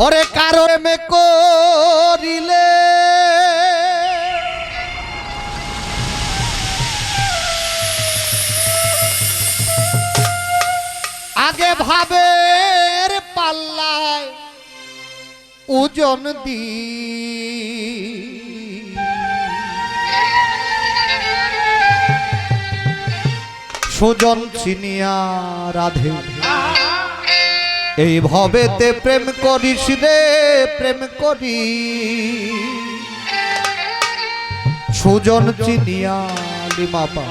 ওরে কারো মে করিলে আগে ভাবের পাল্লায় ওজন দি সুজন চিনিয়া রাধে এই ভবেতে প্রেম করিস রে প্রেম করি সুজন চিনিয়া লিমাপা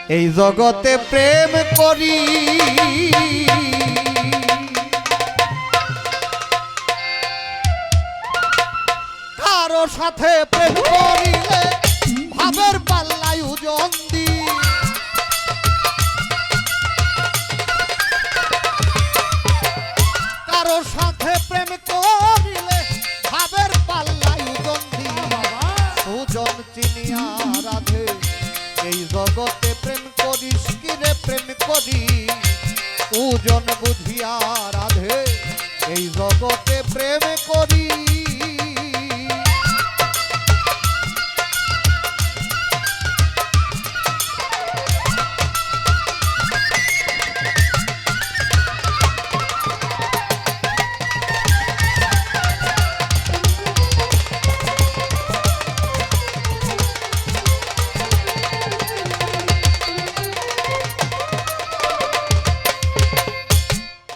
এই জগতে প্রেম করি কারো সাথে প্রেম করিলে ভাবের পাল্লায় ওজন দি কারো সাথে প্রেম করিলে ভাবের পাল্লায় ওজন দি সুজন চিনিয়া রাধে এই জগতে প্রেম করিস কি রে প্রেম করি ওজন বুঝিয়া রাধে এই জগতে প্রেম করি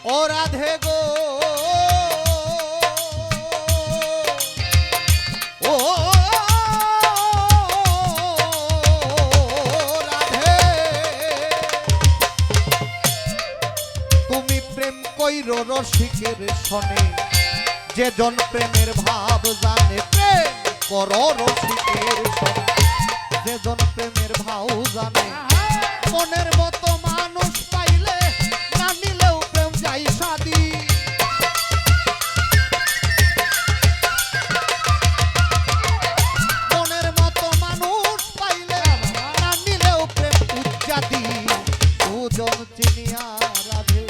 ও রাধে গো ও রাধে তুমি প্রেম কইরো রসিকের শনে যে জন প্রেমের ভাব জানে প্রেম করো রসিকের শনে যে জন প্রেমের ভাব জানে মনের মতো মানুষ পাইলে না নিলেও প্রেম যাই সাদি মনের মতো মানুষ পাইলে না নিলেও প্রেম উচ্চাদি সুজন চিনিয়া রাধে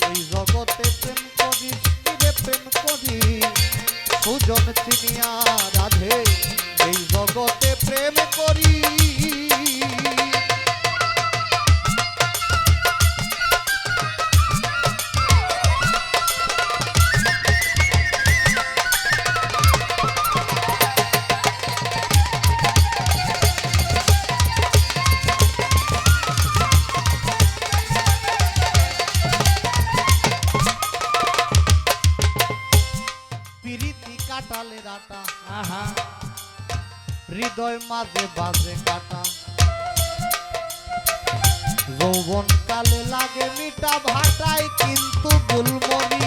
এই জগতে প্রেম করিস কিরে প্রেম করি সুজন চিনিয়া রাধে এই জগতে প্রেম করি কাটালে রাটা হৃদয় মাঝে বাজে কাটা যৌবন কালে লাগে মিঠা ভাটায় কিন্তু গুলমনি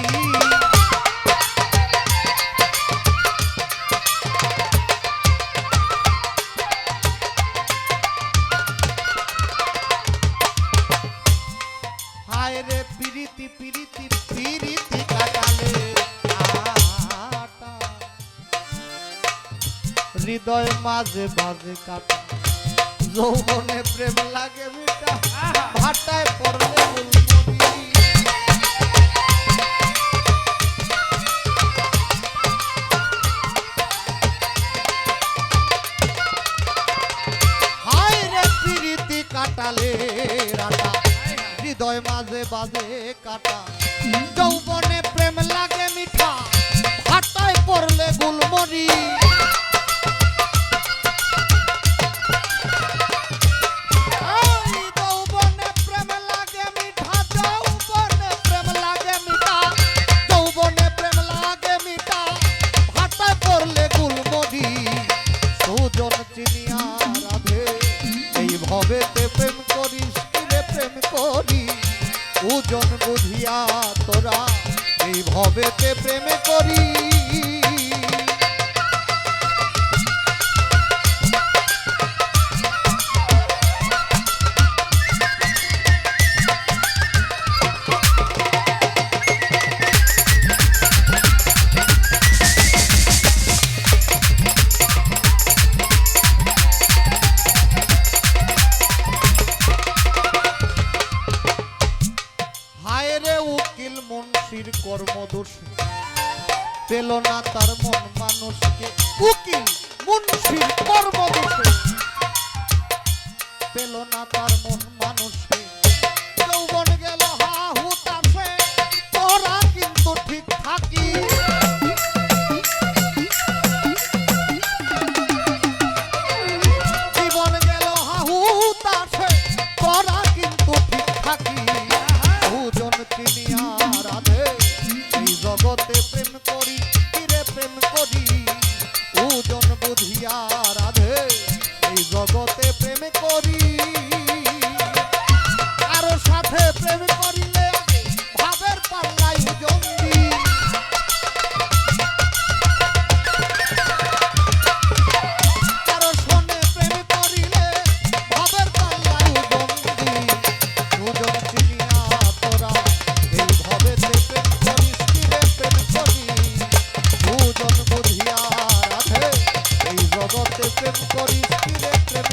হায় রে পিরিতি পিরিতি পিরিতি কাটালে হৃদয় মাঝে বাজে কাটা যৌবনে প্রেম লাগে মিঠা ভাটায় পড়লে গুলমনি হায় রে পিরিতি কাটালে রাটা হৃদয় মাঝে বাজে কাটা যৌবনে প্রেম লাগে মিঠা ভাটায় পড়লে গুলমনি ভবেতে প্রেম করিস কিরে প্রেম করি ওজন বুঝিয়া তোরা এই ভবেতে প্রেম করি উকিল মুন্সি মুন্সির কর্মদোষে পেল না তার মন মানুষকে উকিল মুন্সির কর্মদোষে পেল না তার মন মানুষকে যৌবন গেল হা হুতাশে তোরা কিন্তু ঠিক থাকি জীবন গেল হা হুতাশে তোরা কিন্তু ঠিক থাকি দুজন চিনিয়া রাধে এই জগতে প্রেম করি কিরে প্রেম করি দুজন বুঝিয়া রাধে এই জগতে প্রেম করি কারো সাথে প্রেম করিলে ভাবের পাল্লাই জঙ্গি কারো সনে প্রেম করিলে ভাবের পাল্লাই জঙ্গি দুজন চিনিয়া তোরা এই ভবেতে প্রেম করিস কিরে প্রেম করি দুজন বুঝিয়া রাধে এই জগতে প্রেম করিস কিরে প্রেম